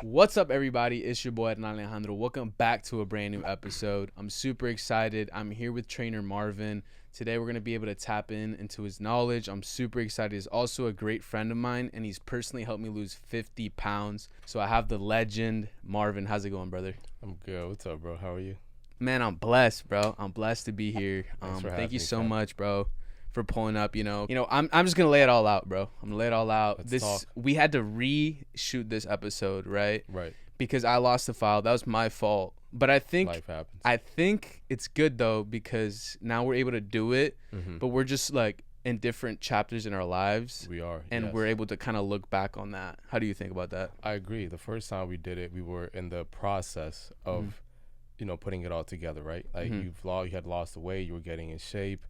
What's up, everybody? It's your boy Adnan Alejandro. Welcome back to a brand new episode. I'm super excited. I'm here with trainer Marvin. Today, we're going to be able to tap into his knowledge. I'm super excited. He's also a great friend of mine, and he's personally helped me lose 50 pounds. So I have the legend, Marvin. How's it going, brother? I'm good. What's up, bro? How are you? Man, I'm blessed, bro. I'm blessed to be here. Thank you so me, much, bro, for pulling up. I'm just gonna lay it all out, bro. I'm gonna lay it all out. Let's talk. We had to reshoot this episode, right? Right. Because I lost the file. That was my fault. But I think Life happens. I think it's good though, because now we're able to do it, but we're just like in different chapters in our lives. We are. And yes. we're able to kind of look back on that. How do you think about that? I agree. The first time we did it, we were in the process of, putting it all together, right? Like you had lost the weight, you were getting in shape,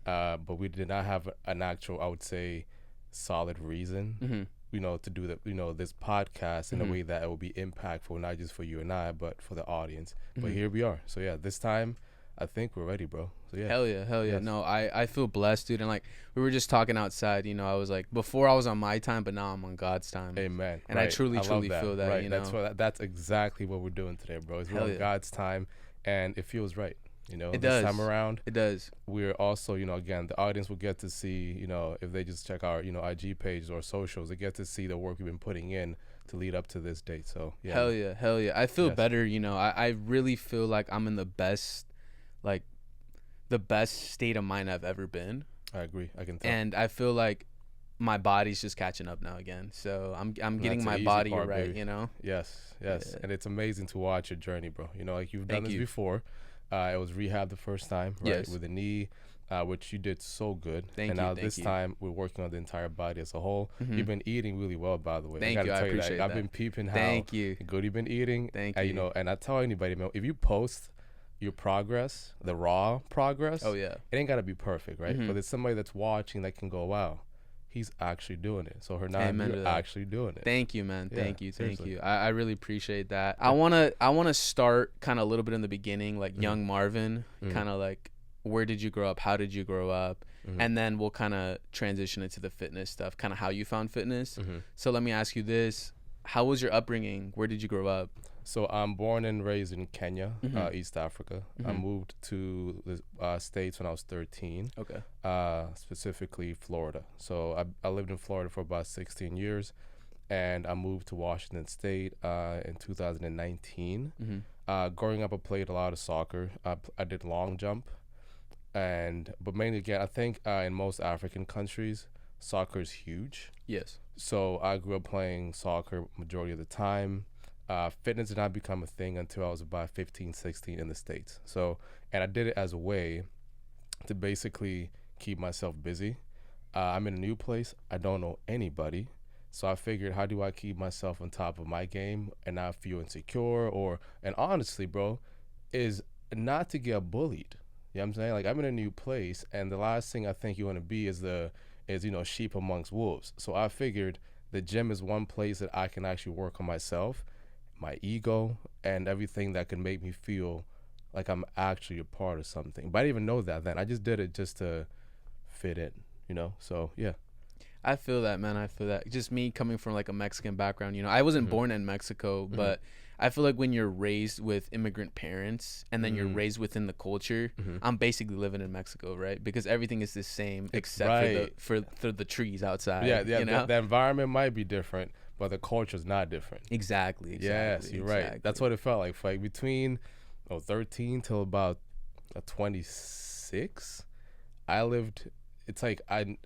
but we did not have an actual, I would say, solid reason, to do that, this podcast in a way that it will be impactful, not just for you and I, but for the audience. But here we are. So yeah, this time I think we're ready, bro. So yeah. Hell yeah. Yes. No, I feel blessed, dude. And like we were just talking outside, I was like, before I was on my time, but now I'm on God's time. Amen. And right. I truly feel that. Right. That's exactly what we're doing today, bro. It's on God's time, and it feels right. This time around, it does. We're also, again, the audience will get to see, if they just check our, IG pages or socials, they get to see the work we've been putting in to lead up to this date. So yeah. Hell yeah. I feel better. I really feel like I'm in the best state of mind I've ever been. I agree. I can tell. And I feel like my body's just catching up now again. So I'm getting my body part, right, baby. Yes. Yeah. And it's amazing to watch your journey, bro. Like you've done this before. It was rehab the first time, right? Yes. With a knee, which you did so good. Thank and you. now this time we're working on the entire body as a whole. You've been eating really well, by the way. Thank you. I appreciate that. I've been peeping how Thank you. good you've been eating. Thank you. And I tell anybody, man, if you post your progress, the raw progress, it ain't gotta be perfect, right? But there's somebody that's watching that can go, wow, he's actually doing it. So you're actually doing it. Thank you, man. Thank you. Seriously. I really appreciate that. I wanna start kind of a little bit in the beginning, like young Marvin, kind of like, where did you grow up? How did you grow up? And then we'll kind of transition into the fitness stuff, kind of how you found fitness. So let me ask you this. How was your upbringing? Where did you grow up? So I'm born and raised in Kenya, East Africa. I moved to the States when I was 13. Okay. Specifically Florida. So I lived in Florida for about 16 years, and I moved to Washington State in 2019. Growing up, I played a lot of soccer. I did long jump, but mainly, again, I think in most African countries, soccer is huge. Yes. So I grew up playing soccer majority of the time. Fitness did not become a thing until I was about 15, 16 in the States. And I did it as a way to basically keep myself busy. I'm in a new place. I don't know anybody. So I figured, how do I keep myself on top of my game and not feel insecure? And honestly, bro, is not to get bullied. You know what I'm saying? Like, I'm in a new place, and the last thing I think you want to be is sheep amongst wolves. So I figured the gym is one place that I can actually work on myself, my ego, and everything that can make me feel like I'm actually a part of something. But I didn't even know that then. I just did it just to fit in, So, yeah. I feel that, man. I feel that. Just me coming from like a Mexican background, I wasn't born in Mexico, but I feel like when you're raised with immigrant parents and then you're raised within the culture, I'm basically living in Mexico, right? Because everything is the same except for the trees outside. Yeah. The environment might be different, but the culture is not different. Exactly. Yes, you're right. That's what it felt like. For like between 13 till about 26, I lived. It's like I'm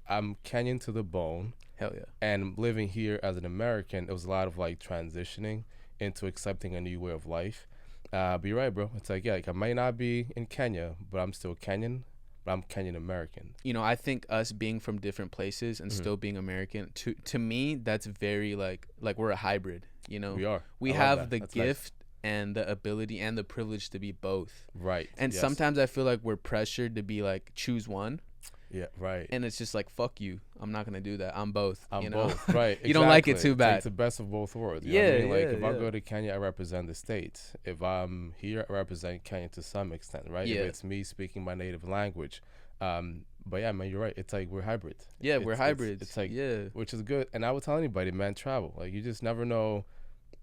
Kenyan to the bone. Hell yeah. And living here as an American, it was a lot of like transitioning into accepting a new way of life. But you're right, bro. It's like, I might not be in Kenya, but I'm still Kenyan. But I'm Kenyan American. I think us being from different places and still being American, to me, that's very like we're a hybrid. We are. We have the gift and the ability and the privilege to be both. Right. And sometimes I feel like we're pressured to be like, choose one. Yeah, right. And it's just like, fuck you. I'm not going to do that. I'm both. I'm both, right. Exactly. You don't like it too bad. It's the best of both worlds. You know what I mean? Like, if I go to Kenya, I represent the States. If I'm here, I represent Kenya to some extent, right? Yeah. If it's me speaking my native language. But yeah, man, you're right. It's like we're hybrid. Yeah, we're hybrids. It's like, yeah, which is good. And I would tell anybody, man, travel. Like, you just never know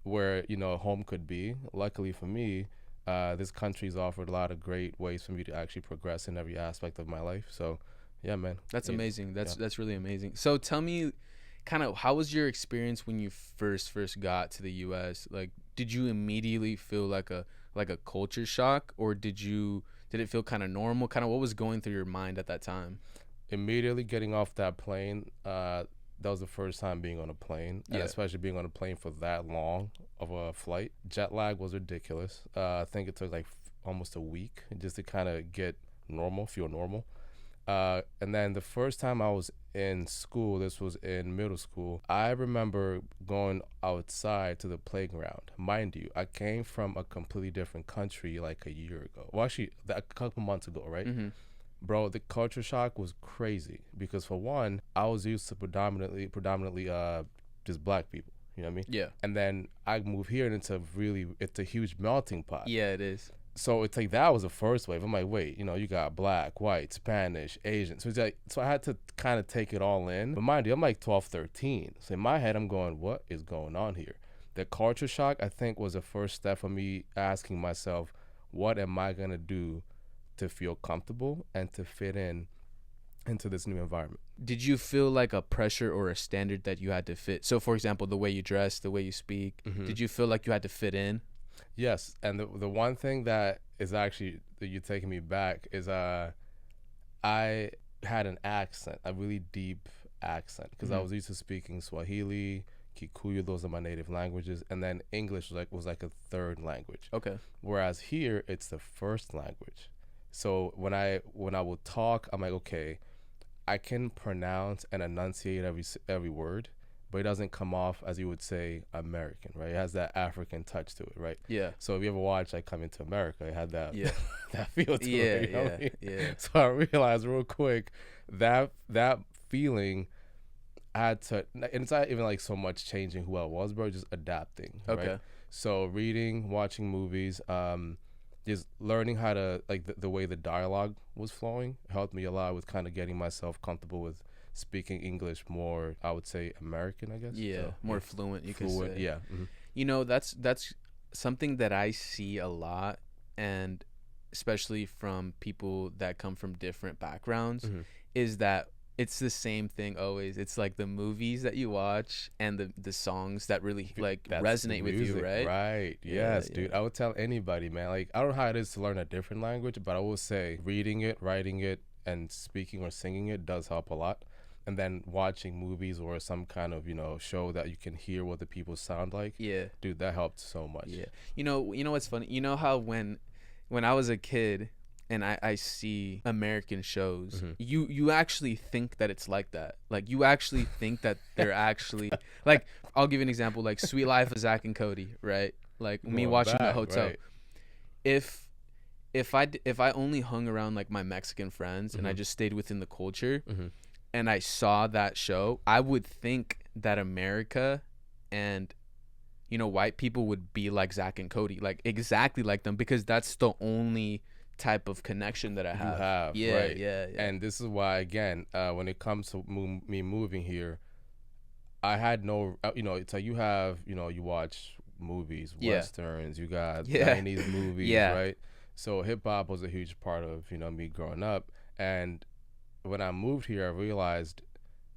where home could be. Luckily for me, this country's offered a lot of great ways for me to actually progress in every aspect of my life. So, yeah, man. That's amazing. Yeah. That's really amazing. So tell me, kind of, how was your experience when you first got to the U.S.? Like, did you immediately feel like a culture shock, or did it feel kind of normal? Kind of what was going through your mind at that time? Immediately getting off that plane, that was the first time being on a plane, and Yeah. especially being on a plane for that long of a flight. Jet lag was ridiculous. I think it took like almost a week just to kind of get normal, feel normal. And then the first time I was in school, this was in middle school, I remember going outside to the playground. Mind you, I came from a completely different country like a year ago. Well, actually, a couple months ago, right? Mm-hmm. Bro, the culture shock was crazy because for one, I was used to predominantly just black people. You know what I mean? Yeah. And then I moved here and it's a huge melting pot. Yeah, it is. So it's like that was the first wave. I'm like, wait, you got black, white, Spanish, Asian. So it's like, so I had to kind of take it all in. But mind you, I'm like 12, 13. So in my head, I'm going, what is going on here? The culture shock, I think, was the first step for me asking myself, what am I gonna do to feel comfortable and to fit into this new environment? Did you feel like a pressure or a standard that you had to fit? So, for example, the way you dress, the way you speak, did you feel like you had to fit in? Yes, and the one thing that is actually that you're taking me back is I had an accent, a really deep accent, because I was used to speaking Swahili, Kikuyu, those are my native languages, and then English was like a third language. Okay. Whereas here it's the first language. So when I will talk, I'm like, okay, I can pronounce and enunciate every word, but it doesn't come off as you would say American, right? It has that African touch to it, right? Yeah. So if you ever watch like Coming to America, it had that Yeah. that feel to it. You know what I mean? Yeah. So I realized real quick that feeling had to, and it's not even like so much changing who I was, bro, just adapting. Okay. Right? So reading, watching movies, just learning how to like the way the dialogue was flowing helped me a lot with kind of getting myself comfortable with speaking English more, I would say American, I guess. Yeah, so, more fluent, you could say. Yeah. That's something that I see a lot, and especially from people that come from different backgrounds, is that it's the same thing always. It's like the movies that you watch and the songs that really like resonate with you, right? Right. Yes, dude. I would tell anybody, man. Like, I don't know how it is to learn a different language, but I will say reading it, writing it, and speaking or singing it does help a lot. And then watching movies or some kind of show that you can hear what the people sound like. Yeah, dude, that helped so much. Yeah. You know what's funny? You know how when I was a kid and I see American shows, you actually think that it's like that. Like, you actually think that they're actually like, I'll give you an example, like Sweet Life of Zach and Cody, right? Like me watching The Hotel. Right. If I only hung around like my Mexican friends and I just stayed within the culture and I saw that show, I would think that America and white people would be like Zach and Cody, like exactly like them, because that's the only type of connection that I have. Yeah, right. Yeah. And this is why, again, when it comes to me moving here, I had no, it's like you have, you watch movies, westerns, you got 90s movies, right? So hip hop was a huge part of, me growing up. And when I moved here, I realized,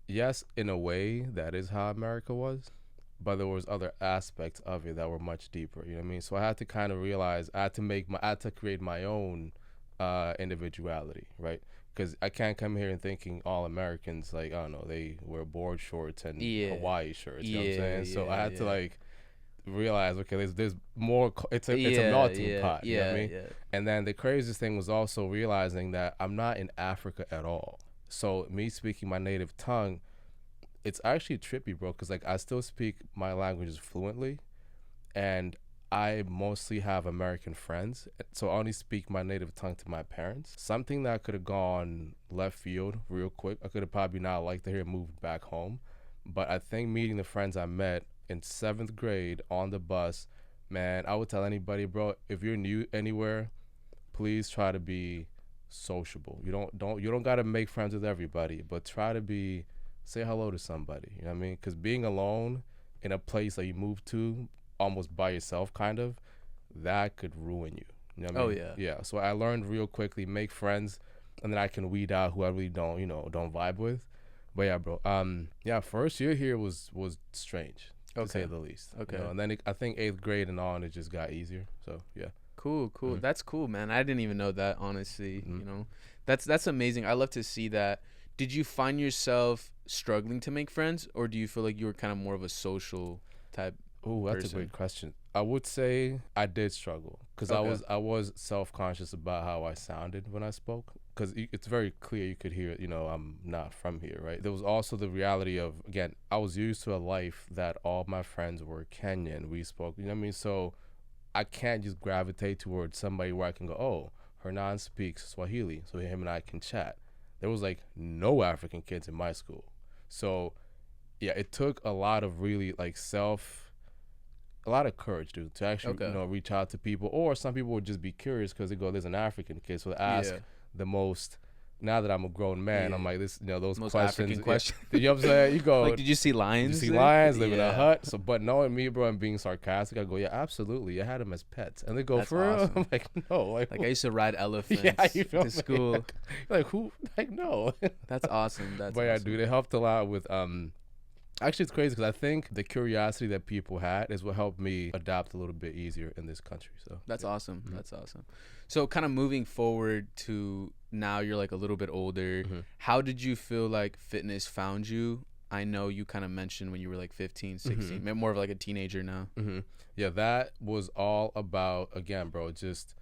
yes, in a way, that is how America was. But there was other aspects of it that were much deeper. You know what I mean? So I had to kind of realize I had to create my own individuality, right? Because I can't come here and thinking all Americans, like, I don't know, they wear board shorts and Hawaii shirts. You know what I'm saying? So I had to like realize, okay, there's more. It's a melting pot. You know what I mean? And then the craziest thing was also realizing that I'm not in Africa at all. So me speaking my native tongue, it's actually trippy, bro, because like I still speak my languages fluently, and I mostly have American friends, so I only speak my native tongue to my parents. Something that could have gone left field real quick. I could have probably not liked to hear moved back home, but I think meeting the friends I met in 7th grade on the bus, man, I would tell anybody, bro, if you're new anywhere, please try to be sociable. You don't gotta make friends with everybody, but try to say hello to somebody. You know what I mean? Because being alone in a place that you move to almost by yourself, kind of, that could ruin you. You know what I Oh mean? yeah. Yeah. So I learned real quickly, make friends, and then I can weed out who I really don't vibe with. But yeah, bro. Yeah, first year here was strange to say Okay. the least. Okay. And then I think 8th grade and on, it just got easier. So yeah. Cool, cool. Mhm. That's cool, man. I didn't even know that, honestly. Mhm. That's amazing. I love to see that. Did you find yourself struggling to make friends, or do you feel like you were kind of more of a social type Oh, that's a person? great question. I would say I did struggle because Okay. I was self conscious about how I sounded when I spoke, because it's very clear, you could hear, I'm not from here, right? There was also the reality of, again, I was used to a life that all my friends were Kenyan. We spoke, you know what I mean? So I can't just gravitate towards somebody where I can go, oh, Hernan speaks Swahili, so him and I can chat. There was like no African kids in my school. So yeah, it took a lot of really like a lot of courage, dude, to actually, Okay. reach out to people. Or some people would just be curious because they go, there's an African kid. So they ask Yeah. the most, now that I'm a grown man, I'm Yeah. like, this, those Most questions. African Yeah, question. you know what I'm saying? You go, Like, did you see did you lions? see there? lions live in a Yeah. hut? So, but knowing me, bro, and being sarcastic, I go, yeah, absolutely. I had them as pets. And they go, That's for real? awesome. I'm like, no. Like Like I used to ride elephants you feel to me? school. Like, who? Like, no. That's awesome. That's But yeah, awesome. dude, it helped a lot with actually, it's crazy because I think the curiosity that people had is what helped me adapt a little bit easier in this country. So That's yeah. awesome. Mhm. That's awesome. So kind of moving forward to now, you're like a little bit older. Mhm. How did you feel like fitness found you? I know you kind of mentioned when you were like 15, 16, maybe more of like a teenager now. Yeah, that was all about, again, bro, just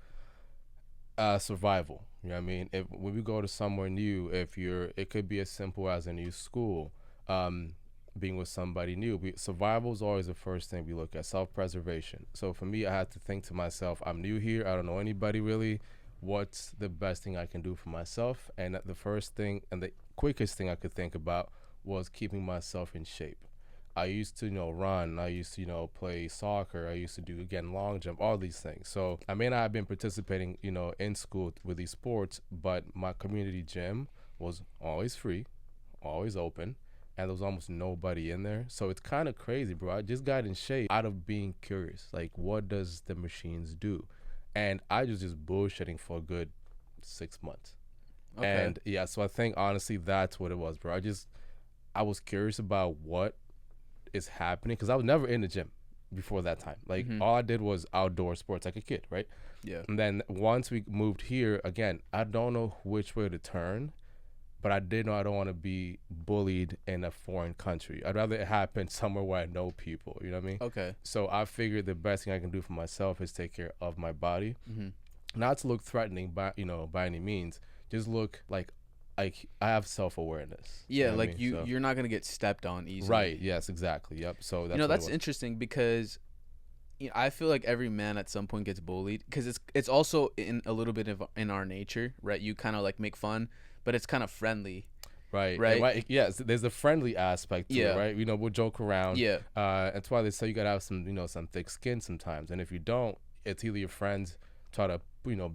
survival. You know what I mean? If when we go to somewhere new, it could be as simple as a new school, um, being with somebody new. Survival is always the first thing we look at. Self-preservation. So for me, I had to think to myself, I'm new here. I don't know anybody really. What's the best thing I can do for myself? And the first thing and the quickest thing I could think about was keeping myself in shape. I used to, run. I used to, play soccer. I used to do, again, long jump, all these things. So I may not have been participating, in school with these sports, but my community gym was always free, always open, and there was almost nobody in there. So it's kind of crazy, bro. I just got in shape out of being curious. Like, what does the machines do? And I was just bullshitting for a good 6 months. Okay. And yeah, so I think honestly that's what it was, bro. I was curious about what is happening because I was never in the gym before that time. Like all I did was outdoor sports like a kid, right? Yeah. And then once we moved here, again, I don't know which way to turn, but I did know I don't want to be bullied in a foreign country. I'd rather it happen somewhere where I know people. You know what I mean? Okay. So I figured the best thing I can do for myself is take care of my body, not to look threatening by any means. Just look like I have self-awareness. Yeah, what I like mean? So- you're not gonna get stepped on easily. right. Yes, exactly. Yep. So that's what it That's was. interesting because I feel like every man at some point gets bullied because it's also in a little bit of in our nature, right? You kind of like make fun, but it's kind of friendly. Right. Right? Right. Yes. There's a friendly aspect to Yeah. it, right? We'll joke around. Yeah. That's why they say you gotta have some thick skin sometimes. And if you don't, it's either your friends try to,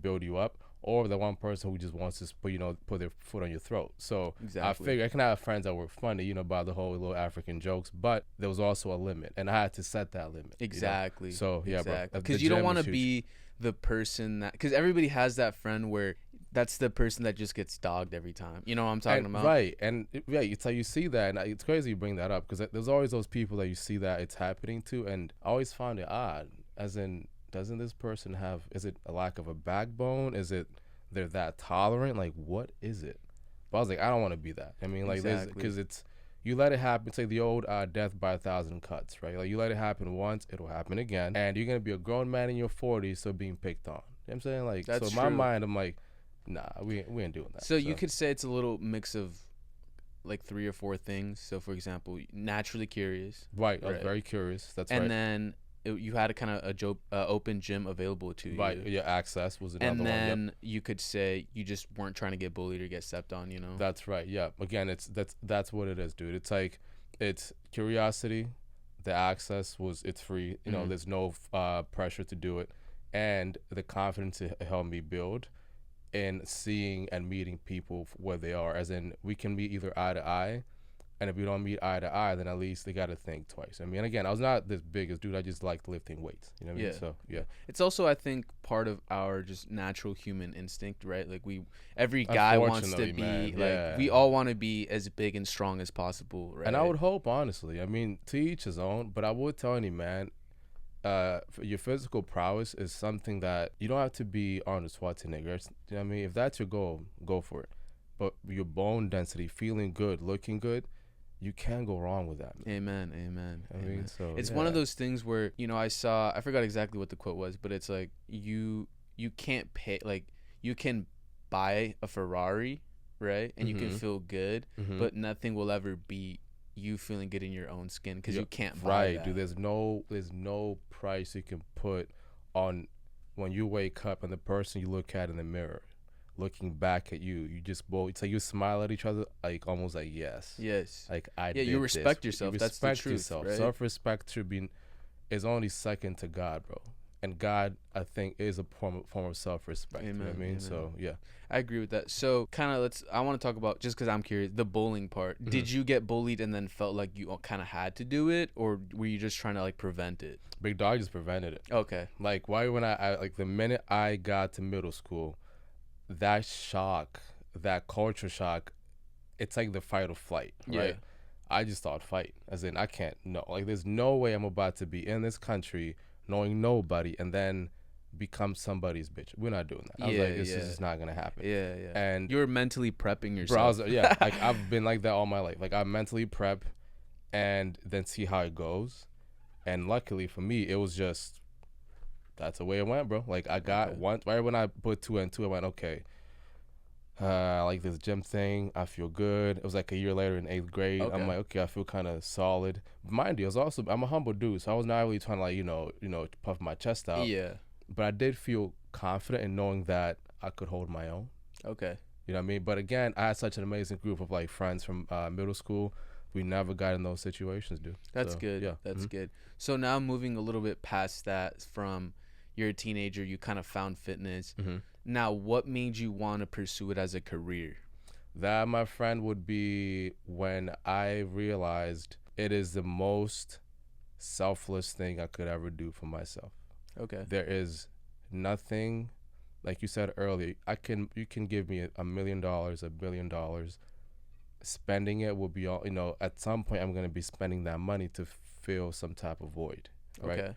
build you up, or the one person who just wants to, put their foot on your throat. So Exactly. I figure I can have friends that were funny, about the whole little African jokes, but there was also a limit, and I had to set that limit. Exactly. So yeah, bro. Because you don't want to be the person that, because everybody has that friend where that's the person that just gets dogged every time. You know what I'm talking about? Right. And yeah, it's like you see that, and it's crazy you bring that up because there's always those people that you see that it's happening to, and I always found it odd, as in, doesn't this person have, is it a lack of a backbone? Is it they're that tolerant? Like, what is it? But I was like, I don't want to be that. I mean, like, Exactly. because it's, you let it happen. It's like the old death by 1,000 cuts, right? Like, you let it happen once, it'll happen again. And you're going to be a grown man in your 40s, so being picked on. You know what I'm saying? Like, That's so in my true. mind, I'm like, nah, we ain't doing that. So you could say it's a little mix of like 3 or 4 things. So for example, naturally curious. Right. I was Right. very curious. That's And right. then you had a kind of open gym available to Right. you. Yeah, access was another And one. Yep. then you could say you just weren't trying to get bullied or get stepped on, That's right. Yeah. Again, that's what it is, dude. It's like, it's curiosity. The access it's free. There's no pressure to do it, and the confidence it helped me build in seeing and meeting people where they are. As in, we can be either eye to eye, And if we don't meet eye to eye, then at least they got to think twice. I mean, again, I was not this biggest dude. I just liked lifting weights. You know what I mean? So, yeah. It's also, I think, part of our just natural human instinct, right? Like every guy wants to be, we all want to be as big and strong as possible, right? And I would hope, honestly, I mean, to each his own, but I would tell any man, your physical prowess is something that you don't have to be Arnold Schwarzenegger. You know what I mean? If that's your goal, go for it. But your bone density, feeling good, looking good, you can't go wrong with that, man. Amen. I mean, so it's one of those things where, I forgot exactly what the quote was, but it's like you can't pay, like you can buy a Ferrari, right? And you can feel good, but nothing will ever beat you feeling good in your own skin because you can't buy that. Dude. There's no price you can put on when you wake up and the person you look at in the mirror looking back at you just both, it's like you smile at each other, like almost like yes, like you respect yourself. That's the truth, yourself, right? Self-respect should be is only second to God, bro. And God, I think, is a form of self-respect. Amen, you know what I mean? Amen. So yeah, I agree with that. So kind of I want to talk about, just because I'm curious, the bullying part. Did you get bullied and then felt like you kind of had to do it, or were you just trying to like prevent it? Big dog just prevented it. Okay. Like why when I like the minute I got to middle school, that shock, that culture shock, it's like the fight or flight, right? Yeah. I just thought fight, as in I can't, no, like there's no way I'm about to be in this country knowing nobody and then become somebody's bitch. We're not doing that. I was like, this is just not gonna happen. Yeah. And you were mentally prepping yourself. Bro, like I've been like that all my life. Like I mentally prep and then see how it goes. And luckily for me, it was just, that's the way it went, bro. Like I got one right when I put 2 and 2, I went, okay, I like this gym thing. I feel good. It was like a year later in 8th grade. I'm like, okay, I feel kind of solid. Mind you, I'm a humble dude, so I was not really trying to like, puff my chest out. Yeah. But I did feel confident in knowing that I could hold my own. Okay. You know what I mean? But again, I had such an amazing group of like friends from middle school. We never got in those situations, dude. That's good. Yeah. That's good. So now moving a little bit past that, from you're a teenager, you kind of found fitness. Now, what made you want to pursue it as a career? That, my friend, would be when I realized it is the most selfless thing I could ever do for myself. Okay. There is nothing, like you said earlier, you can give me $1 million, $1 billion. Spending it will be all, at some point I'm going to be spending that money to fill some type of void, right? Okay.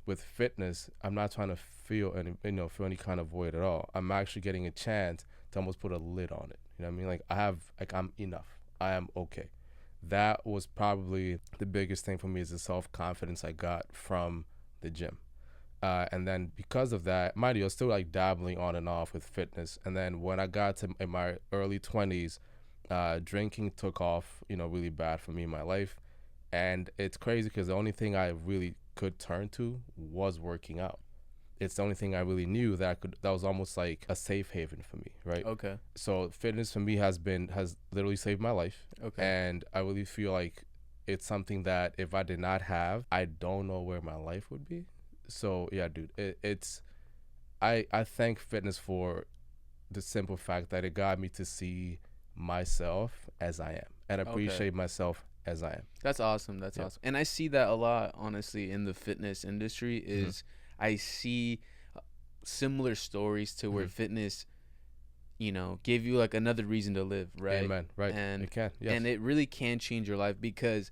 With fitness, I'm not trying to feel any kind of void at all. I'm actually getting a chance to almost put a lid on it. You know what I mean? Like I'm enough. I am okay. That was probably the biggest thing for me, is the self-confidence I got from the gym. And then because of that, mind you, I was still like dabbling on and off with fitness. And then when I got to in my early 20s, drinking took off, really bad for me in my life. And it's crazy because the only thing I really could turn to was working out. It's the only thing I really knew that was almost like a safe haven for me, right? Okay. So fitness for me has literally saved my life. Okay. And I really feel like it's something that if I did not have, I don't know where my life would be. So yeah, dude, I thank fitness for the simple fact that it got me to see myself as I am and appreciate myself as I am. That's awesome. That's awesome. And I see that a lot, honestly, in the fitness industry. Is I see similar stories to where fitness, give you like another reason to live, right? Amen. Right. And it can. Yes. And it really can change your life, because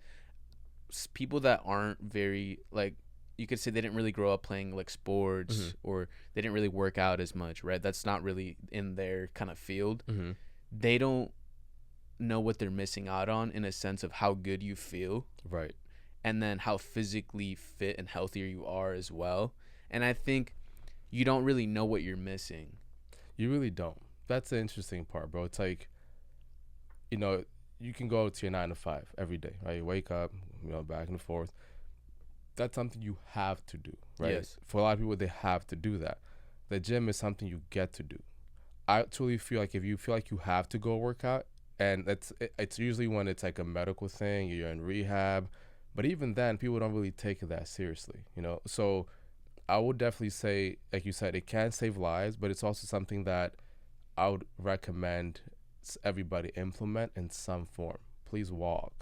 people that aren't very, like, you could say they didn't really grow up playing like sports, or they didn't really work out as much, right? That's not really in their kind of field. They don't know what they're missing out on, in a sense of how good you feel, right? And then how physically fit and healthier you are as well. And I think you don't really know what you're missing. You really don't. That's the interesting part, bro. It's like, you can go to your 9 to 5 every day, right? You wake up, back and forth. That's something you have to do, right? Yes. For a lot of people, they have to do that. The gym is something you get to do. I truly feel like if you feel like you have to go work out, and it's usually when it's like a medical thing, you're in rehab, but even then, people don't really take it that seriously, So I would definitely say, like you said, it can save lives, but it's also something that I would recommend everybody implement in some form. please walk,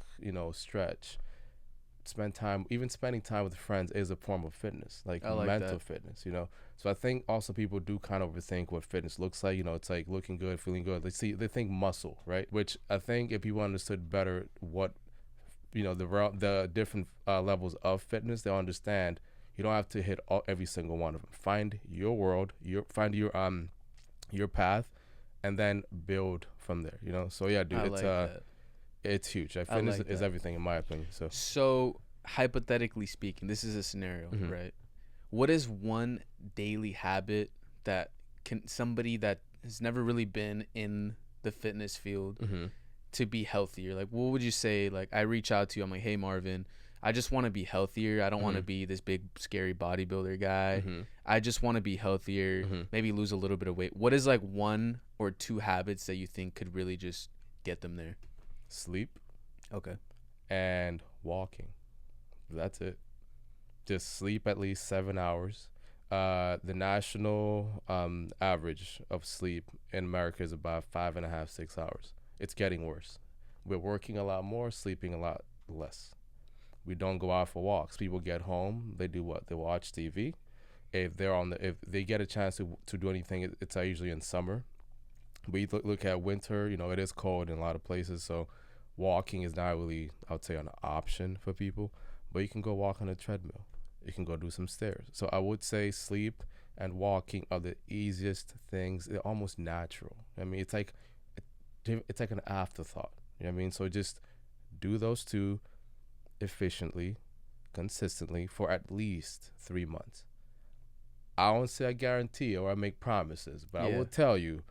stretch, spend time. Even spending time with friends is a form of fitness, like I like mental that. fitness. So I think also people do kind of overthink what fitness looks like. It's like looking good, feeling good. They think muscle, right? Which I think if people understood better what the different levels of fitness, they'll understand you don't have to hit every single one of them. Find your world, find your path, and then build from there. So yeah, dude, I like that. it's huge. Like, I fitness like is that. everything in my opinion. So So, hypothetically speaking, this is a scenario, mhm. right? What is one daily habit that can somebody that has never really been in the fitness field Mhm. to be healthier? Like, what would you say? Like, I reach out to you, I'm like, hey, Marvin, I just want to be healthier. I don't want to Mhm. be this big, scary bodybuilder guy. Mhm. I just want to be healthier, Mhm. maybe lose a little bit of weight. What is like one or two habits that you think could really just get them there? Sleep Okay. and walking. That's it. Just sleep at least 7 hours. The national average of sleep in America is about 5.5, 6 hours. It's getting worse. We're working a lot more, sleeping a lot less. We don't go out for walks. People get home, they do what? They watch TV. If they get a chance to do anything, it's usually in summer. We look at winter. It is cold in a lot of places, so walking is not really, I would say, an option for people. But you can go walk on a treadmill. You can go do some stairs. So I would say sleep and walking are the easiest things. They're almost natural. I mean, it's like an afterthought. You know what I mean? So just do those two efficiently, consistently for at least 3 months. I won't say I guarantee or I make promises, but I Yeah. will tell you,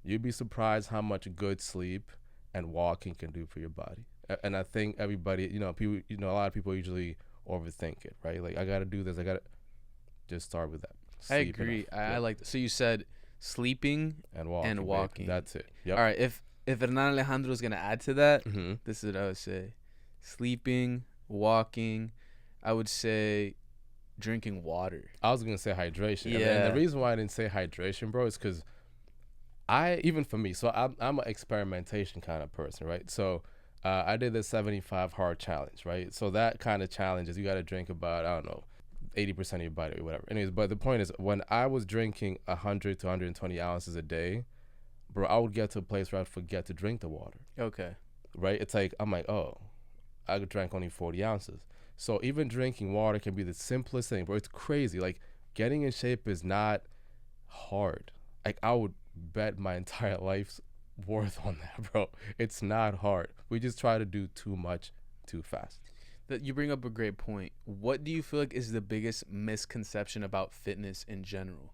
you'd be surprised how much good sleep and walking can do for your body. And I think everybody, people, a lot of people usually overthink it, right? Like, I got to do this. I got to just start with that. I Sleep enough. agree. I Yep. like that. So you said sleeping And walking, and babe. walking. That's it. All Yep. right. If Hernan Alejandro is gonna add to that, hmm this is what I would say: sleeping, walking. I would say drinking water. I was going to say hydration. And the Yeah. reason why I didn't say hydration, bro, is because even for me, so I'm an experimentation kind of person, right? So I did the 75 hard challenge, right? So that kind of challenge is you got to drink about, I don't know, 80% of your body or whatever. Anyways, but the point is, when I was drinking 100 to 120 ounces a day, bro, I would get to a place where I'd forget to drink the water, Okay. right? It's like, I'm like, oh, I drank only 40 ounces. So even drinking water can be the simplest thing, bro. It's crazy. Like, getting in shape is not hard. Like, I would bet my entire life's worth on that, bro. It's not hard. We just try to do too much too fast. That you bring up a great point. What do you feel like is the biggest misconception about fitness in general?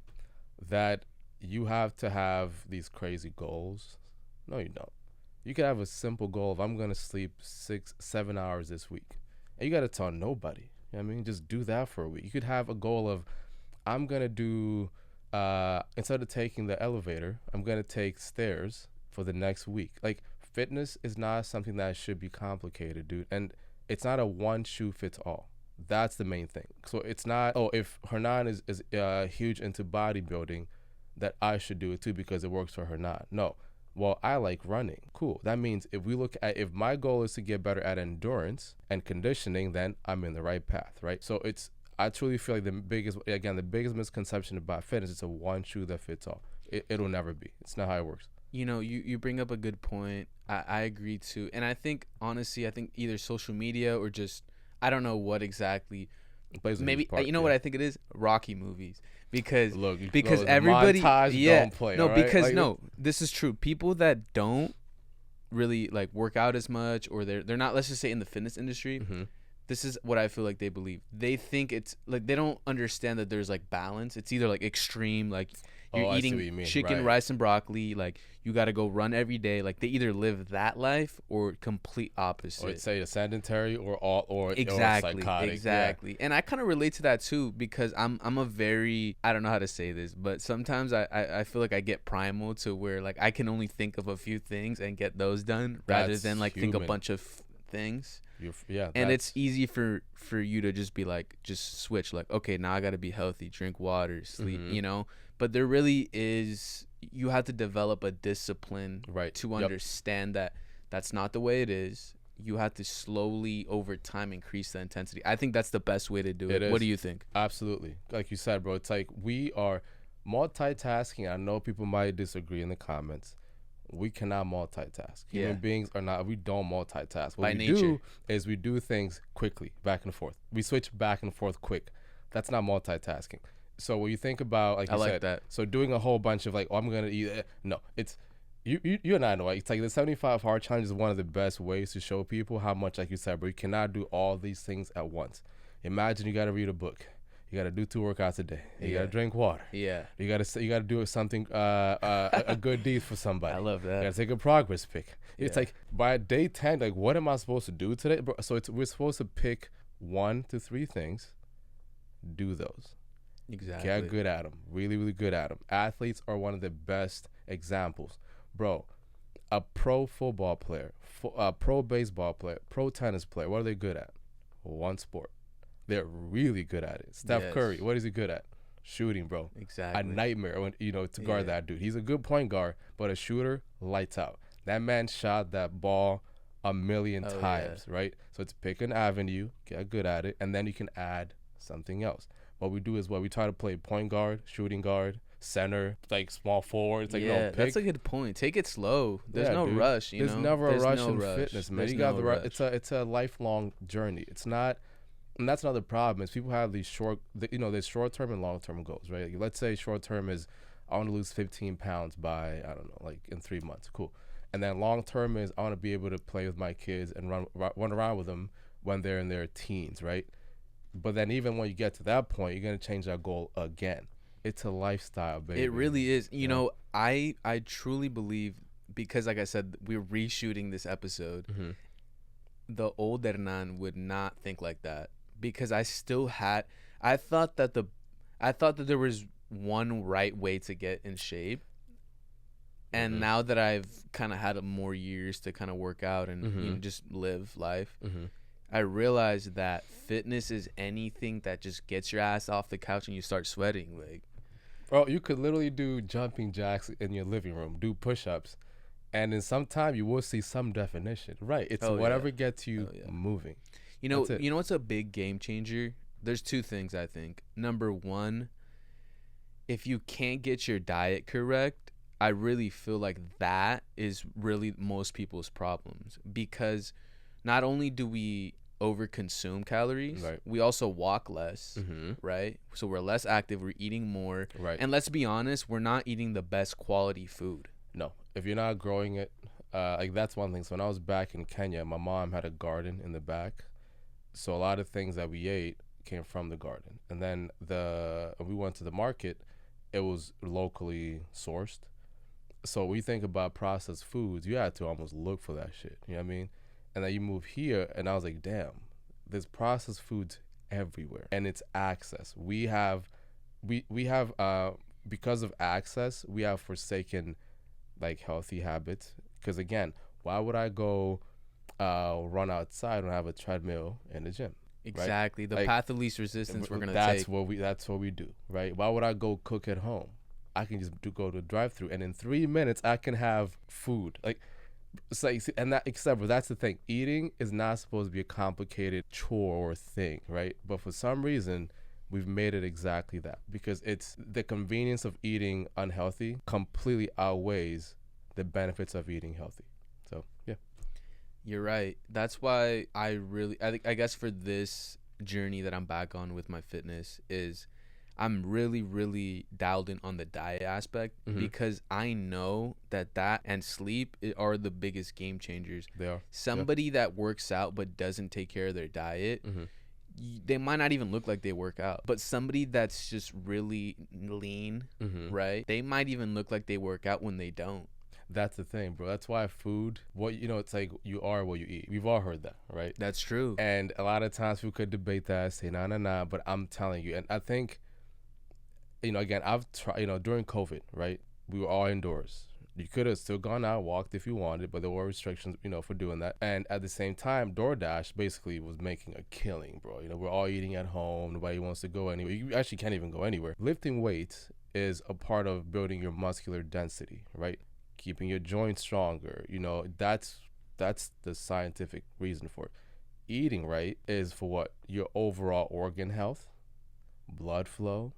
That you have to have these crazy goals. No, you don't. You could have a simple goal of, I'm gonna sleep 6, 7 hours this week. And you gotta tell nobody. You know what I mean? Just do that for a week. You could have a goal of, I'm gonna do instead of taking the elevator, I'm gonna take stairs for the next week. Like, fitness is not something that should be complicated, dude. And it's not a one shoe fits all. That's the main thing. So it's not, oh, if Hernan is huge into bodybuilding, that I should do it too because it works for Hernan. No. Well, I like running. Cool. That means if my goal is to get better at endurance and conditioning, then I'm in the right path, right? So I truly feel like the biggest misconception about fitness is a one shoe that fits all. It'll never be. It's not how it works. You bring up a good point. I agree too. And I think, honestly, either social media or just, I don't know what exactly. It plays a Maybe, huge part. you know what I think it is? Rocky movies. Because Look, everybody, montage, yeah. don't play, No, all right? because Like, no, this is true. People that don't really like work out as much, or they're not, let's just say, in the fitness industry, mm-hmm. this is what I feel like they believe. They think it's like, they don't understand that there's like balance. It's either like extreme, like you're I see eating what you mean. chicken, Right. rice, and broccoli. Like, you got to go run every day. Like, they either live that life or complete opposite. Or say a sedentary or Exactly, psychotic. exactly. And I kind of relate to that too, because I'm a very, I don't know how to say this, but sometimes I feel like I get primal to where like I can only think of a few things and get those done rather That's than like think a human. bunch of things. Yeah. And it's easy for you to just be like, just switch, like, okay, now I got to be healthy, drink water, sleep, Mhm. But there really is, you have to develop a discipline Right. to Yep. understand that That's not the way it is. You have to slowly over time increase the intensity. I think that's the best way to do it. What do you think? Absolutely. Like you said, bro, it's like we are multitasking. I know people might disagree in the comments. We cannot multitask. Human beings are not. We don't multitask. What By we nature. do is we do things quickly, back and forth. We switch back and forth quick. That's not multitasking. So when you think about, like you said, that. so doing a whole bunch of like, oh, I'm gonna eat. No, it's you and I know. It's like the 75 hard challenge is one of the best ways to show people how much, like you said, bro, you cannot do all these things at once. Imagine you got to read a book. You got to do 2 workouts a day. You got to drink water. Yeah. You got to do something, a good deed for somebody. I love that. You got to take a progress pic. It's like by day 10, like, what am I supposed to do today? Bro, so we're supposed to pick 1 to 3 things, do those. Exactly. Get good at them. Really, really good at them. Athletes are one of the best examples. Bro, a pro football player, a pro baseball player, pro tennis player, what are they good at? One sport. They're really good at it. Steph Curry, what is he good at? Shooting, bro. Exactly. A nightmare when to guard that dude. He's a good point guard, but a shooter, lights out. That man shot that ball a million times, right? So it's pick an avenue, get good at it, and then you can add something else. What we do is we try to play point guard, shooting guard, center, like small forward. It's like, that's a good point. Take it slow. There's no rush. There's never a rush in fitness, man. You got the rush. It's a lifelong journey. It's not, and that's another problem. Is people have these there's short term and long term goals, right? Like, let's say short term is I want to lose 15 pounds by I don't know, like in 3 months. Cool. And then long term is I want to be able to play with my kids and run around with them when they're in their teens, right? But then even when you get to that point, you're gonna change that goal again. It's a lifestyle, baby. It really is. You know, I truly believe, because like I said, we're reshooting this episode. Mm-hmm. The old Hernan would not think like that, because I thought that there was one right way to get in shape. And now that I've kind of had more years to kind of work out and just live life, I realized that fitness is anything that just gets your ass off the couch and you start sweating. Like, bro, you could literally do jumping jacks in your living room, do push-ups, and in some time you will see some definition. Right? It's whatever gets you moving. You know what's a big game changer? There's 2 things, I think. Number 1, if you can't get your diet correct, I really feel like that is really most people's problems, because not only do we overconsume calories, we also walk less, right? So we're less active, we're eating more, and let's be honest, we're not eating the best quality food. No, if you're not growing it, like that's one thing. So when I was back in Kenya, my mom had a garden in the back, so a lot of things that we ate came from the garden. And then we went to the market, it was locally sourced. So when you think about processed foods, you had to almost look for that shit. You know what I mean? And then you move here, and I was like, damn, there's processed foods everywhere, and it's access. We have because of access, we have forsaken like healthy habits. Because again, why would I go run outside when I have a treadmill in the gym? Exactly, right? The path of least resistance we're gonna take. That's what we do, right? Why would I go cook at home? I can just go to drive-through, and in 3 minutes I can have food. Like, it's like, and that, except for that's the thing, eating is not supposed to be a complicated chore or thing, right? But for some reason we've made it exactly that, because it's the convenience of eating unhealthy completely outweighs the benefits of eating healthy. So yeah, you're right. That's why I guess for this journey that I'm back on with my fitness is I'm really, really dialed in on the diet aspect, because I know that and sleep are the biggest game changers. They are. Somebody that works out but doesn't take care of their diet, they might not even look like they work out. But somebody that's just really lean, right? They might even look like they work out when they don't. That's the thing, bro. That's why food, it's like you are what you eat. We've all heard that, right? That's true. And a lot of times we could debate that, say, nah, but I'm telling you, and I think, again, I've tried, during COVID, right? We were all indoors. You could have still gone out, walked if you wanted, but there were restrictions, for doing that. And at the same time, DoorDash basically was making a killing, bro. We're all eating at home. Nobody wants to go anywhere. You actually can't even go anywhere. Lifting weights is a part of building your muscular density, right? Keeping your joints stronger. That's That's the scientific reason for it. Eating right is for what? Your overall organ health, blood flow,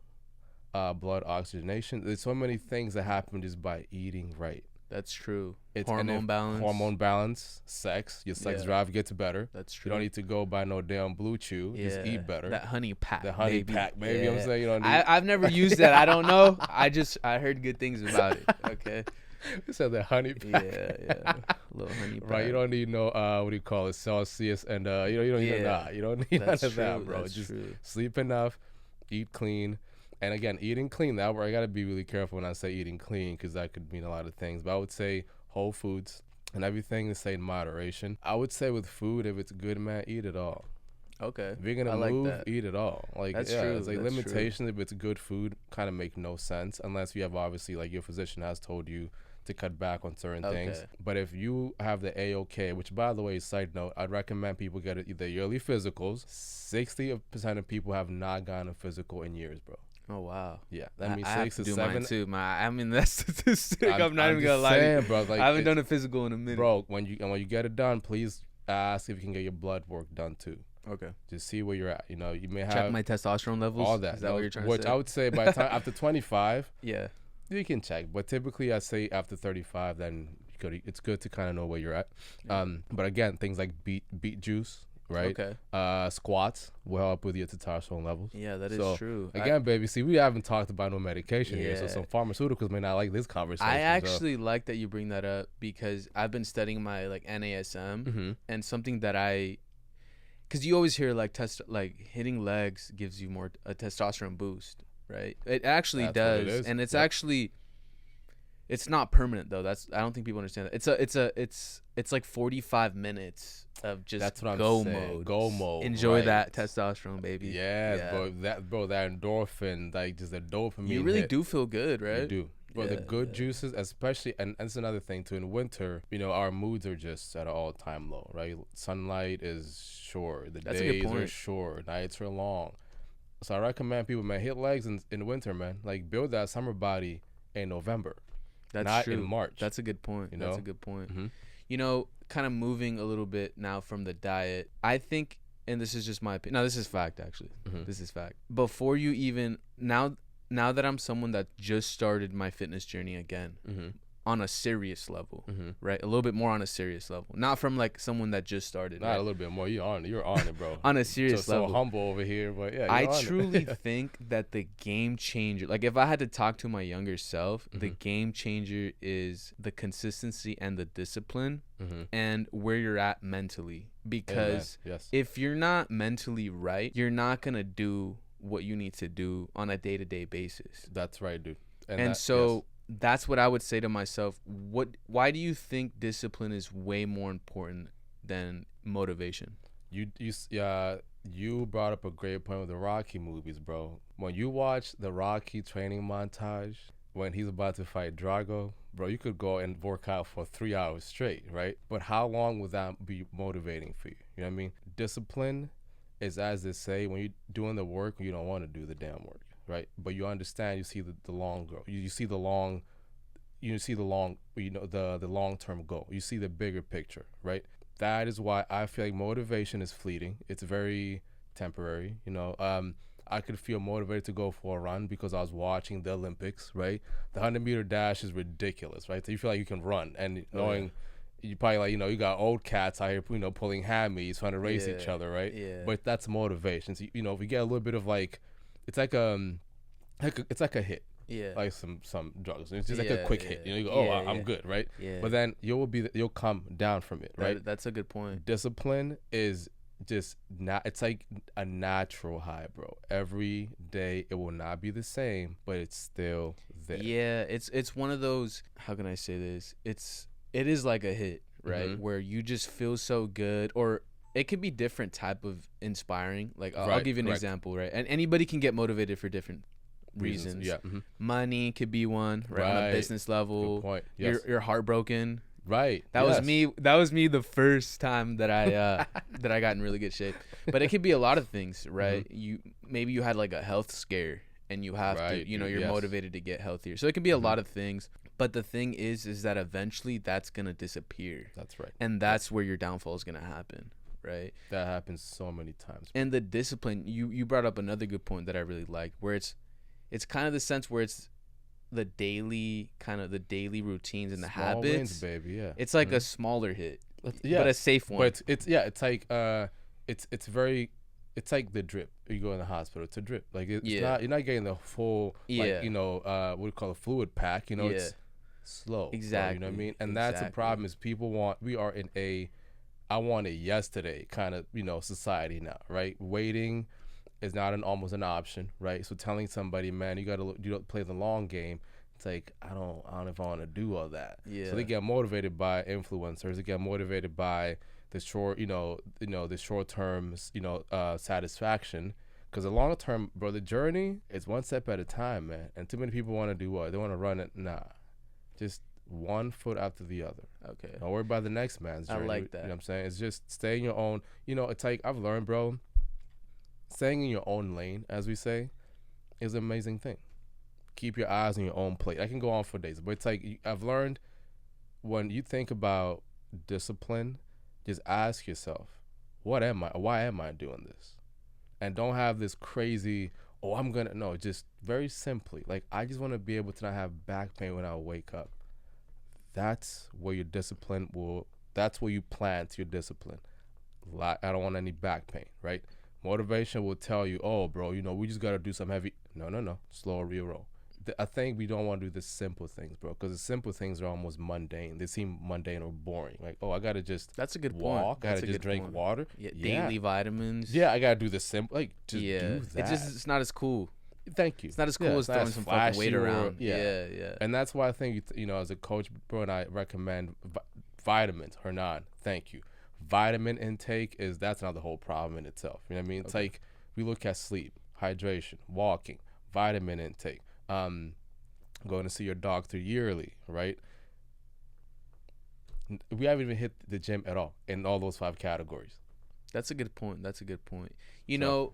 blood oxygenation. There's so many things that happen just by eating right. That's true. It's Hormone balance. Hormone balance, sex. Your sex drive gets better. That's true. You don't need to go buy no damn Blue Chew. Just eat better. That honey pack. The honey pack, baby. You know what I'm saying? You don't need I've never used that. I don't know. I heard good things about it. Okay. You said the honey pack. Yeah. Little honey pack. Right. You don't need no what do you call it? Celsius and you don't need you don't need none of that, bro. That's just true. sleep enough, eat clean. And again, eating clean. That where I gotta be really careful when I say eating clean, because that could mean a lot of things. But I would say whole foods and everything to say in moderation. I would say with food, if it's good, man, eat it all. Okay. If you're gonna move, eat it all. Like that's true. It's like limitations. If it's good food, kind of make no sense unless you have obviously like your physician has told you to cut back on certain things. But if you have the A-OK, which by the way, side note, I'd recommend people get either yearly physicals. 60% of people have not gotten a physical in years, bro. Oh wow. Yeah, that means I 6 to do 7. Mine too. I mean that's statistic. I'm not even gonna lie to you, bro. Like, I haven't done a physical in a minute, bro. When you get it done, please ask if you can get your blood work done too. Okay. Just see where you're at. You know, you may have check my testosterone levels. All that. Is that what you're trying to say? Which I would say by the time after 25. Yeah. You can check, but typically I say after 35, then it's good to kind of know where you're at. Yeah. But again, things like beet juice, right? Okay. Squats will help with your testosterone levels. Yeah, that is true. Again, baby, see, we haven't talked about no medication here, so some pharmaceuticals may not like this conversation. I actually like that you bring that up because I've been studying my like NASM and something that because you always hear like hitting legs gives you more a testosterone boost. Right, it actually does, and it's actually, it's not permanent though. I don't think people understand that. It's like 45 minutes of just go mode. Enjoy that testosterone, baby. Yeah, bro, that endorphin, like just the dopamine. You really do feel good, right? You do. But the good juices, especially, and that's another thing too. In winter, you know, our moods are just at an all-time low, right? Sunlight is short, the days are short, nights are long. So I recommend people, man, hit legs in winter, man. Like build that summer body in November, not in March. That's a good point. That's a good point. Mm-hmm. You know, kind of moving a little bit now from the diet, I think, and this is just my opinion. No, this is fact, actually. This is fact. Before you even, now that I'm someone that just started my fitness journey again, on a serious level, right? A little bit more on a serious level, not from like someone that just started. Not a little bit more. You're on it, bro. On a serious level. So humble over here, but yeah. I truly think that the game changer, like if I had to talk to my younger self, the game changer is the consistency and the discipline and where you're at mentally. Because if you're not mentally right, you're not gonna do what you need to do on a day-to-day basis. That's right, dude. That's what I would say to myself. Why do you think discipline is way more important than motivation? You brought up a great point with the Rocky movies, bro. When you watch the Rocky training montage when he's about to fight Drago, bro, you could go and work out for 3 hours straight, right? But how long would that be motivating for you? You know what I mean? Discipline is, as they say, when you're doing the work, you don't want to do the damn work. Right, but you understand. You see the long goal. You see the long. The long-term goal. You see the bigger picture. Right. That is why I feel like motivation is fleeting. It's very temporary. You know. I could feel motivated to go for a run because I was watching the Olympics. Right. The 100-meter dash is ridiculous. Right. So you feel like you can run, and knowing. You probably like, you got old cats out here, pulling hammies, trying to race each other. Right. Yeah. But that's motivation. So, if you get a little bit of like. It's like a hit, like some drugs. It's just like a quick hit. You go, I'm good, right? Yeah. But then you'll come down from it, right? That's a good point. Discipline is just not. It's like a natural high, bro. Every day it will not be the same, but it's still there. Yeah, it's one of those. How can I say this? It is like a hit, right? Where you just feel so good, or it could be different type of inspiring. Like I'll give you an example, right? And anybody can get motivated for different reasons. Yeah. Money could be one, right? On a business level. Good point. Yes. You're heartbroken. Right. That was me. That was me the first time that I that I got in really good shape. But it could be a lot of things, right? Maybe you had like a health scare and you have to, you're motivated to get healthier. So it can be a lot of things. But the thing is that eventually that's gonna disappear, That's right. and that's where your downfall is gonna happen, right? That happens so many times. And the discipline, you brought up another good point that I really like, where it's kind of the sense where it's the daily routines and the Small habits, wins, baby. Yeah. it's like a smaller hit, Yeah. but a safe one. But it's like it's very, it's like the drip. You go in the hospital, it's a drip. Like it's not, you're not getting the full, like, you know, what do you call a fluid pack, you know, it's slow. Exactly. You know what I mean? And that's the problem, is we are in a I want it yesterday kind of, you know, society now, right? Waiting is not almost an option, right? So telling somebody, man, you don't play the long game. It's like, I don't know if I want to do all that. Yeah. So they get motivated by influencers. They get motivated by the short, the short term, satisfaction. Because the long term, bro, the journey is one step at a time, man. And too many people want to do what? They want to run it. Nah, just one foot after the other. Okay. Don't worry about the next man's journey. I like that. You know what I'm saying? It's just stay in your own. You know, it's like I've learned, bro. Staying in your own lane, as we say, is an amazing thing. Keep your eyes on your own plate. I can go on for days, but it's like I've learned, when you think about discipline, just ask yourself, what am I? Why am I doing this? And don't have this crazy, no, just very simply, like, I just want to be able to not have back pain when I wake up. That's where your discipline that's where you plant your discipline. I don't want any back pain, right? Motivation will tell you, oh, bro, you know, we just got to do some heavy. No. Slow, real roll. I think we don't want to do the simple things, bro, because the simple things are almost mundane. They seem mundane or boring. Like, oh, I got to just That's a good walk. point. I got to just drink water. Yeah, daily vitamins. Yeah, I got to do the simple. Like, just do that. It's not as cool. Thank you. It's not as cool as throwing some fucking weight around. Yeah. And that's why I think, you know, as a coach, bro, and I recommend vitamins. Hernan, thank you. Vitamin intake that's not the whole problem in itself. You know what I mean? It's like, we look at sleep, hydration, walking, vitamin intake, going to see your doctor yearly, right? We haven't even hit the gym at all in all those 5 categories. That's a good point. You know,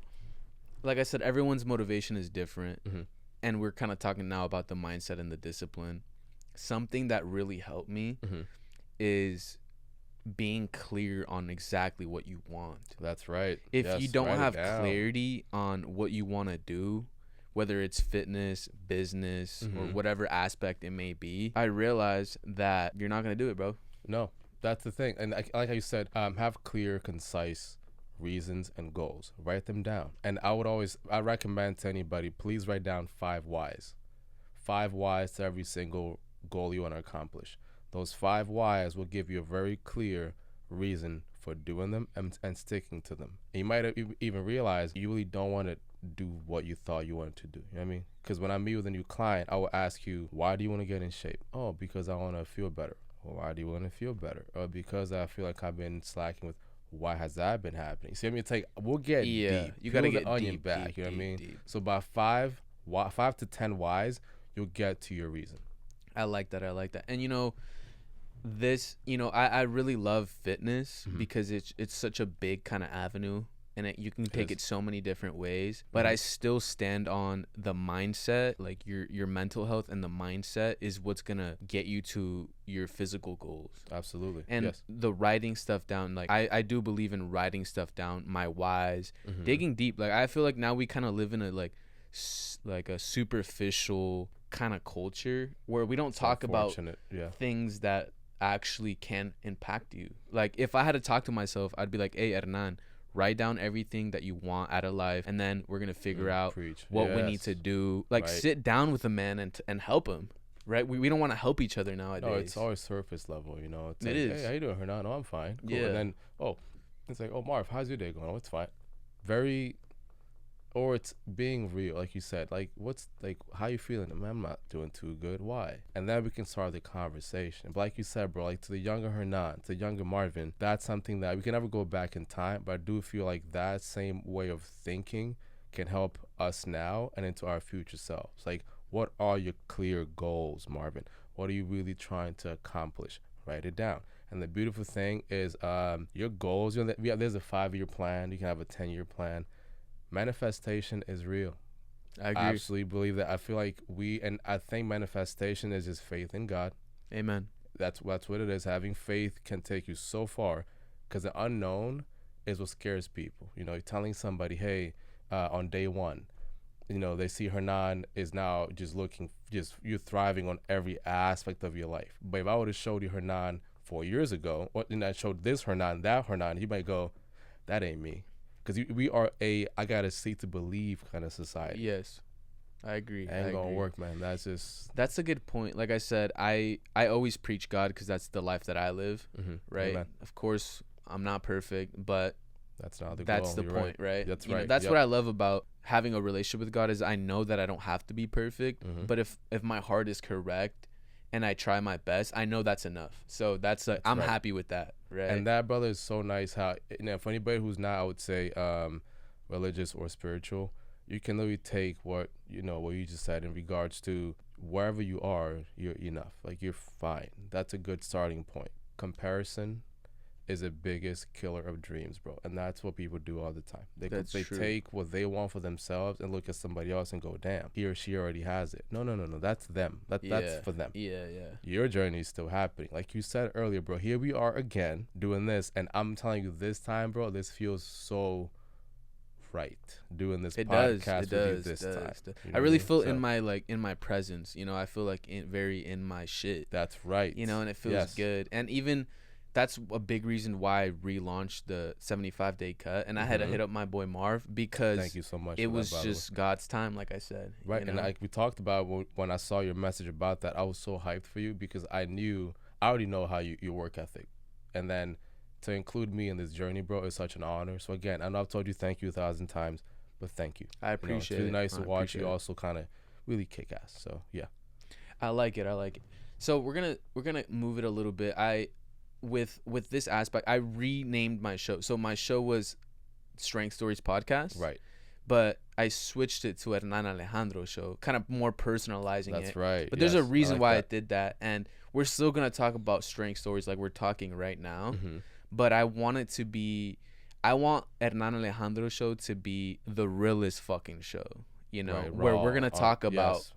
like I said, everyone's motivation is different. Mm-hmm. And we're kind of talking now about the mindset and the discipline. Something that really helped me is being clear on exactly what you want. That's right. If you don't have clarity on what you want to do, whether it's fitness, business, or whatever aspect it may be, I realized that you're not going to do it, bro. No, that's the thing. And like how you said, have clear, concise reasons and goals. Write them down. And I recommend to anybody, please write down 5 whys. 5 whys to every single goal you want to accomplish. Those 5 whys will give you a very clear reason for doing them and sticking to them. And you might have even realize you really don't want to do what you thought you wanted to do. You know what I mean? Because when I meet with a new client, I will ask you, why do you want to get in shape? Oh, because I want to feel better. Well, why do you want to feel better? Or because I feel like I've been slacking with. Why has that been happening? See what I mean? It's like, we'll get deep. You got to get the onion deep, back. deep, you know what I mean? Deep. So by 5 to 10 whys, you'll get to your reason. I like that. And you know, I really love fitness because it's such a big kind of avenue, and you can take it so many different ways. But I still stand on the mindset, like your mental health, and the mindset is what's gonna get you to your physical goals. Absolutely. And the writing stuff down, like I do believe in writing stuff down, my whys, digging deep. Like I feel like now we kind of live in a like a superficial kind of culture where we don't talk about things that actually can impact you. Like if I had to talk to myself, I'd be like, hey, Hernan, write down everything that you want out of life, and then we're gonna figure out what we need to do. Like sit down with a man and help him. Right? We don't want to help each other nowadays. No, it's always surface level, you know. It's it like, is. Hey, how you doing, Hernan? No, I'm fine. Cool. Yeah. And then, it's like, oh, Marv, how's your day going? Oh, it's fine. Or it's being real, like you said. Like, how you feeling? Man, I'm not doing too good. Why? And then we can start the conversation. But like you said, bro, like to the younger Hernan, to the younger Marvin, that's something that we can never go back in time. But I do feel like that same way of thinking can help us now and into our future selves. Like, what are your clear goals, Marvin? What are you really trying to accomplish? Write it down. And the beautiful thing is your goals, there's a 5-year plan. You can have a 10-year plan. Manifestation is real. I I agree. absolutely believe that. I feel like and I think manifestation is just faith in God. Amen. That's what it is. Having faith can take you so far, because the unknown is what scares people. You know, you're telling somebody, hey, on day one, you know, they see Hernan is now just you're thriving on every aspect of your life. But if I would have showed you Hernan 4 years ago, and I showed this Hernan, that Hernan, you might go, that ain't me. Because we are I gotta see to believe kind of society. Yes, I agree. Ain't gonna work, man. That's a good point. Like I said, I always preach God because that's the life that I live. Mm-hmm. Right. Amen. Of course, I'm not perfect, but That's not the that's goal. the You're point, right? That's You know, right. that's Yep. what I love about having a relationship with God is I know that I don't have to be perfect, Mm-hmm. but if my heart is correct and I try my best, I know that's enough. So I'm right. happy with that, right? And that, brother, is so nice. How, you know, for anybody who's not, I would say, religious or spiritual, you can literally take what you just said in regards to wherever you are, you're enough. Like, you're fine. That's a good starting point. Comparison is the biggest killer of dreams, bro, and that's what people do all the time. They True. take what they want for themselves and look at somebody else and go, damn, he or she already has it. No, that's them. That's for them. Yeah. Your journey is still happening. Like you said earlier, bro, here we are again doing this, and I'm telling you, this time, bro, this feels so right, doing this podcast with you this time. You know I really what feel So, in my presence, you know, I feel like very in my shit, that's right. you know, and it feels Yes. good. And even that's a big reason why I relaunched the 75-day cut, and I had to hit up my boy Marv because Thank you so much. it for was that, by the way. just God's time, like I said. Right, you and know? like we talked about when I saw your message about that, I was so hyped for you because I already know how your work ethic, and then to include me in this journey, bro, is such an honor. So again, I know I've told you thank you 1,000 times, but thank you. I appreciate it's really it. nice to I watch you appreciate it. also kind of really kick ass. So yeah, I like it. So we're gonna move it a little bit. With this aspect, I renamed my show. So my show was Strength Stories Podcast, right. but I switched it to Hernan Alejandro show, kind of more personalizing it. That's right. But there's a Yes, reason like why that. I did that, and we're still gonna talk about strength stories like we're talking right now. Mm-hmm. But I want Hernan Alejandro show to be the realest fucking show, you know, Right, where we're raw, gonna talk about yes.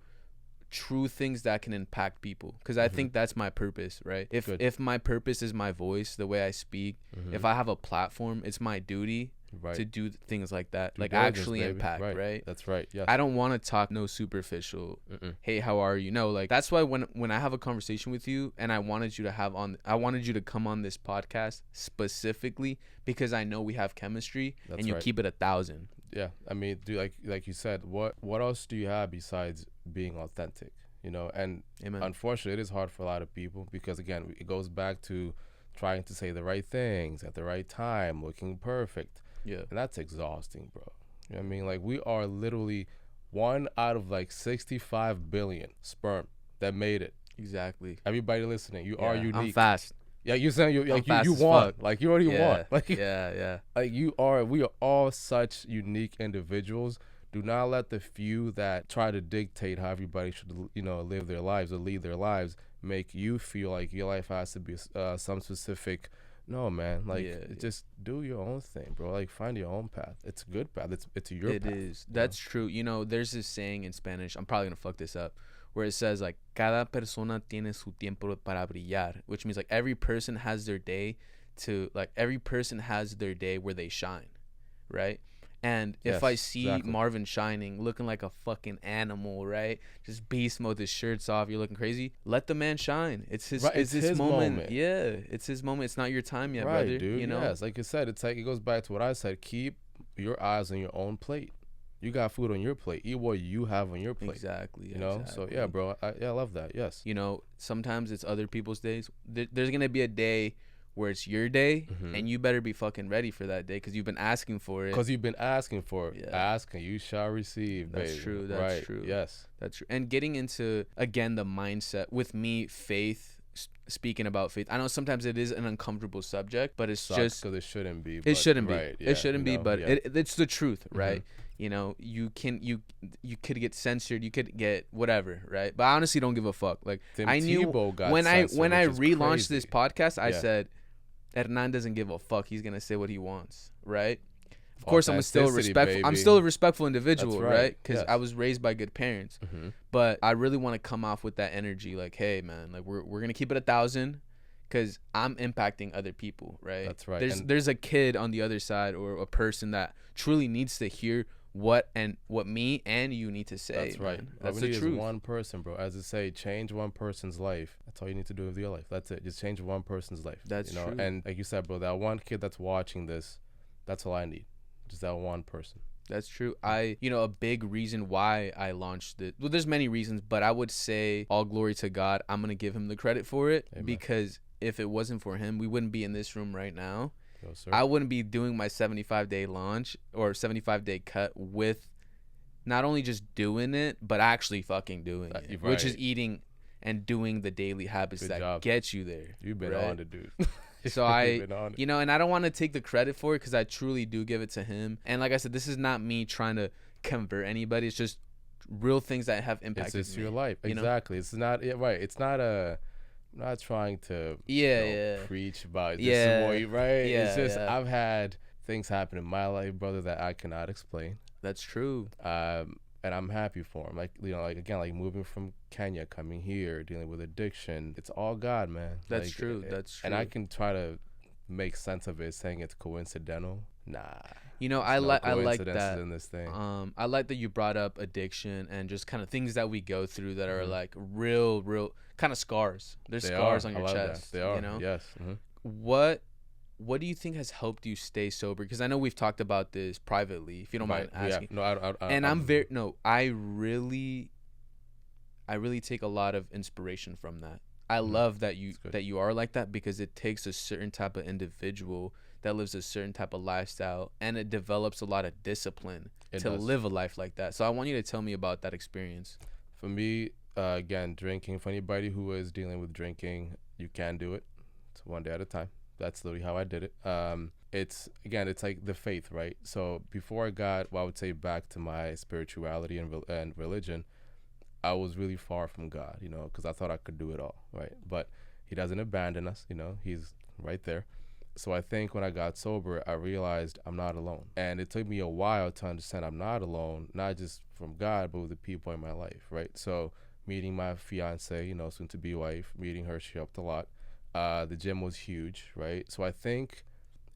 true things that can impact people, because I think that's my purpose, right? Good. If my purpose is my voice, the way I speak, if I have a platform, it's my duty Right. to do things like that, Due like diligence, actually baby. impact, right? That's right. Yes. I don't want to talk no superficial. Hey, how are you? No, like that's why when I have a conversation with you, and I wanted you to come on this podcast specifically because I know we have chemistry, That's and you right. keep it 1,000. Yeah, I mean, dude, like you said, what else do you have besides being authentic? You know, and Amen. unfortunately, it is hard for a lot of people because again, it goes back to trying to say the right things at the right time, looking perfect. Yeah. And that's exhausting, bro. You know what I mean? Like, we are literally 1 out of like 65 billion sperm that made it. Exactly. Everybody listening, you are unique. I'm fast. Yeah, you're saying you like I'm you fast as won. fuck. Like, you already won. Like, Yeah. like we are all such unique individuals. Do not let the few that try to dictate how everybody should, live their lives or lead their lives make you feel like your life has to be some specific. No, man. Like, just do your own thing, bro. Like, find your own path. It's a good path. It's your path. It is. That's true. You know, there's this saying in Spanish. I'm probably gonna fuck this up, where it says like cada persona tiene su tiempo para brillar, which means like every person has their day where they shine, right? And if I see Marvin shining, looking like a fucking animal, right? Just beast mode, his shirt's off, you're looking crazy. Let the man shine. It's his moment. Yeah, it's his moment. It's not your time yet, right, brother. Dude, you know? Yes, like I said, it's like it goes back to what I said. Keep your eyes on your own plate. You got food on your plate. Eat what you have on your plate. Exactly. You know? Exactly. So, yeah, bro. I love that. Yes. You know, sometimes it's other people's days. There's going to be a day where it's your day, and you better be fucking ready for that day because you've been asking for it. Because you've been asking for it. Yeah. Ask and you shall receive, baby. That's true. That's true. Yes. That's true. And getting into, again, the mindset with me, faith, speaking about faith. I know sometimes it is an uncomfortable subject, but it's just because it shouldn't be. It shouldn't be. Right, it shouldn't be, but it's the truth, right? Mm-hmm. You know, you could get censored, you could get whatever, right? But I honestly don't give a fuck. Like I knew when I relaunched this podcast, I said Hernan doesn't give a fuck. He's gonna say what he wants, right? Of course, I'm still Authenticity, respectful. I'm baby. still a respectful individual, That's right? right. Because Yes. I was raised by good parents. Mm-hmm. But I really want to come off with that energy, like, hey, man, like we're gonna keep it 1,000, because I'm impacting other people, right? That's right. There's a kid on the other side, or a person that truly needs to hear what me and you need to say. That's right. Man. All That's we the need truth. is one person, bro. As I say, change one person's life. That's all you need to do with your life. That's it. Just change one person's life. That's true. And like you said, bro, that one kid that's watching this, that's all I need. Just that one person. That's true. A big reason why I launched it. Well, there's many reasons, but I would say all glory to God. I'm gonna give him the credit for it. Amen. Because if it wasn't for him, we wouldn't be in this room right now. No, sir. I wouldn't be doing my 75-day launch or 75-day cut with not only just doing it, but actually fucking doing it, right. Which is eating and doing the daily habits that get you there. You've been on it, dude. So and I don't want to take the credit for it, because I truly do give it to him. And like I said, this is not me trying to convert anybody. It's just real things that have impacted it's your life. Exactly. It's not right. It's not I'm not trying to preach about this right? Yeah, it's just I've had things happen in my life, brother, that I cannot explain. That's true. And I'm happy for him. Like, like moving from Kenya, coming here, dealing with addiction. It's all God, man. That's true. That's true. And I can try to make sense of it, saying it's coincidental. Nah. I like that. In this thing. I like that you brought up addiction and just kind of things that we go through that are like real kind of scars. There's scars on your chest. They are. Yes. Mm-hmm. What do you think has helped you stay sober? Because I know we've talked about this privately, if you don't mind asking. Yeah. No, I really take a lot of inspiration from that. I love that you are like that, because it takes a certain type of individual that lives a certain type of lifestyle, and it develops a lot of discipline to live a life like that. So I want you to tell me about that experience. For me, again, drinking. For anybody who is dealing with drinking, you can do it. It's one day at a time. That's literally how I did it. It's like the faith, right? So before I got, I would say, back to my spirituality and religion, I was really far from God, because I thought I could do it all, right? But he doesn't abandon us, he's right there. So I think when I got sober, I realized I'm not alone. And it took me a while to understand I'm not alone, not just from God, but with the people in my life, right? So meeting my fiance, soon to be wife, meeting her, she helped a lot. The gym was huge, right? So I think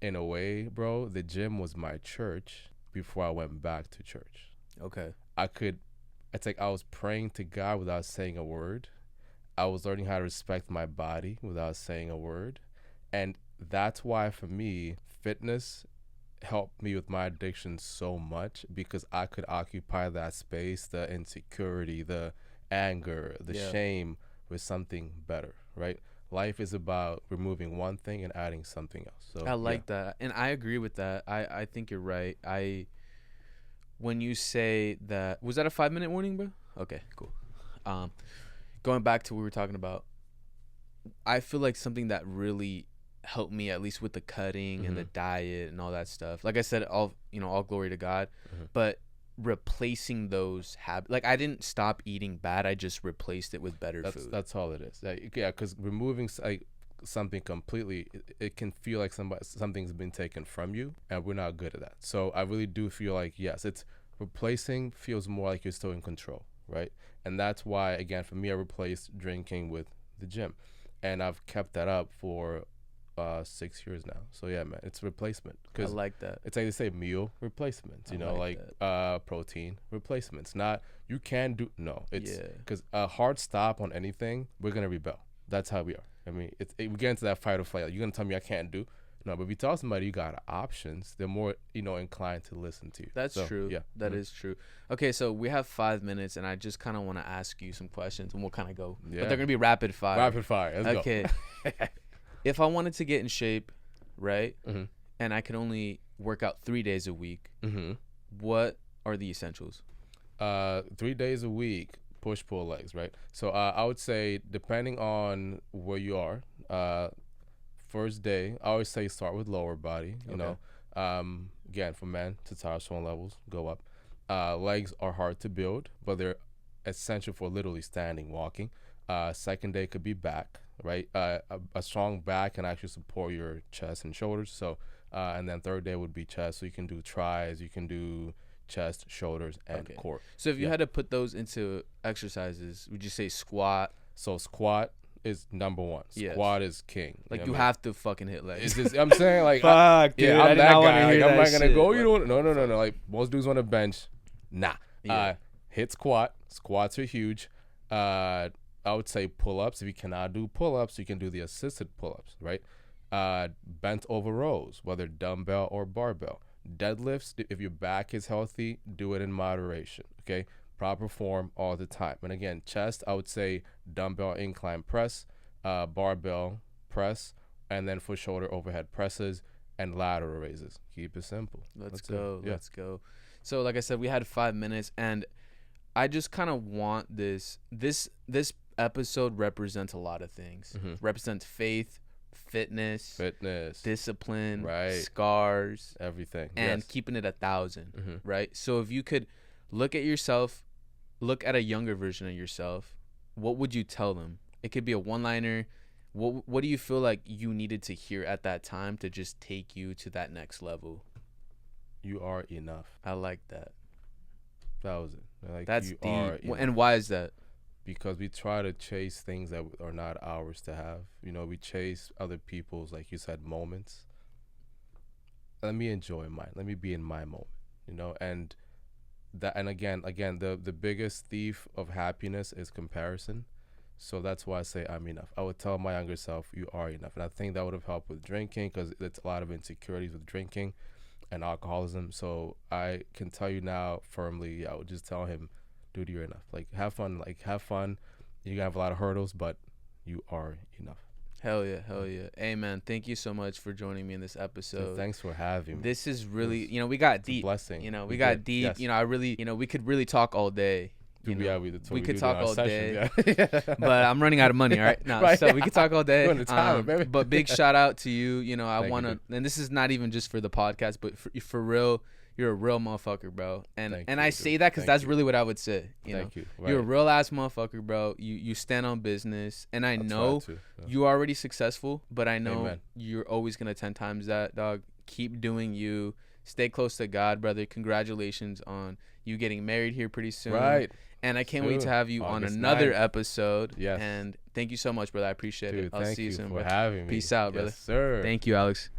in a way, bro, the gym was my church before I went back to church. Okay. It's like I was praying to God without saying a word. I was learning how to respect my body without saying a word. And that's why, for me, fitness helped me with my addiction so much, because I could occupy that space, the insecurity, the anger, the shame, with something better, right? Life is about removing one thing and adding something else. So I like that. And I agree with that. I think you're right. When you say that, was that a 5-minute warning, bro? Okay, cool. Going back to what we were talking about, I feel like something that really helped me, at least with the cutting and the diet and all that stuff. Like I said, all glory to God, but replacing those habits, like I didn't stop eating bad, I just replaced it with better food. That's all it is. Because removing something completely, it can feel like something's been taken from you, and we're not good at that. So I really do feel like, yes, it's replacing feels more like you're still in control, right? And that's why, again, for me, I replaced drinking with the gym, and I've kept that up for 6 years now. So yeah, man, it's replacement. I like that. It's like they say, meal replacements, protein replacements. Not you can do, no, it's because a hard stop on anything, we're gonna rebel. That's how we are. I mean, we get into that fight or flight. Like, you're gonna tell me I can't do. No, but if you tell somebody you got options, they're more, inclined to listen to you. That's true. Yeah, that is true. Okay, so we have 5 minutes, and I just kind of want to ask you some questions, and we'll kind of go. Yeah. But they're gonna be rapid fire. Rapid fire. Let's go. If I wanted to get in shape, right, and I could only work out 3 days a week, what are the essentials? 3 days a week, push-pull legs, right? So I would say, depending on where you are, first day, I always say start with lower body, you know. Again, for men, testosterone levels go up. Legs are hard to build, but they're essential for literally standing, walking. Second day could be back, right? A strong back can actually support your chest and shoulders. So And then third day would be chest. So you can do tries, you can do chest, shoulders, and core. So if you had to put those into exercises, would you say squat? So squat is number one. Squat is king. Like you have to fucking hit legs. I'm saying like, fuck, dude, I'm that guy. Like, I'm not gonna go. Shit. You don't. No. Like most dudes on the bench, nah. Hit squat. Squats are huge. I would say pull-ups. If you cannot do pull-ups, you can do the assisted pull-ups, right? Bent over rows, whether dumbbell or barbell. Deadlifts, if your back is healthy, do it in moderation, okay? Proper form all the time. And again, chest, I would say dumbbell incline press, barbell press, and then for shoulder overhead presses and lateral raises. Keep it simple. Let's go. So like I said, we had 5 minutes, and I just kind of want this episode represents a lot of things. Represents faith, fitness, discipline, right, scars, everything, and keeping it 1,000, right? So if you could look at yourself, look at a younger version of yourself, what would you tell them? It could be a one-liner. What do you feel like you needed to hear at that time to just take you to that next level? You are enough. I like that. 1,000. Like, that's you deep. And why is that? Because we try to chase things that are not ours to have. You know, we chase other people's, like you said, moments. Let me enjoy mine. Let me be in my moment. You know, and again, the biggest thief of happiness is comparison. So that's why I say I'm enough. I would tell my younger self, you are enough. And I think that would have helped with drinking, because it's a lot of insecurities with drinking and alcoholism. So I can tell you now firmly, I would just tell him, dude, you're enough. Like, have fun. You're gonna have a lot of hurdles, but you are enough. Hell yeah. Hey, man, thank you so much for joining me in this episode. Dude, thanks for having me. This is really, we got deep. Blessing. We got deep. Yes. I really, we could really talk all day. We could talk all day, but I'm running out of money. All right, right. So we could talk all day. But big shout out to you. I want to, and this is not even just for the podcast, but for real, you're a real motherfucker, bro. And I say that because that's really what I would say. Thank you. Right. You're a real ass motherfucker, bro. You stand on business, and I know you're already successful, but I know you're always gonna 10 times that, dog. Keep doing you. Stay close to God, brother. Congratulations on you getting married here pretty soon. Right. And I can't wait to have you on another episode. Yes. And thank you so much, brother. I appreciate it. I'll see you soon, bro. Thank you for having me. Peace out, brother. Yes, sir. Thank you, Alex.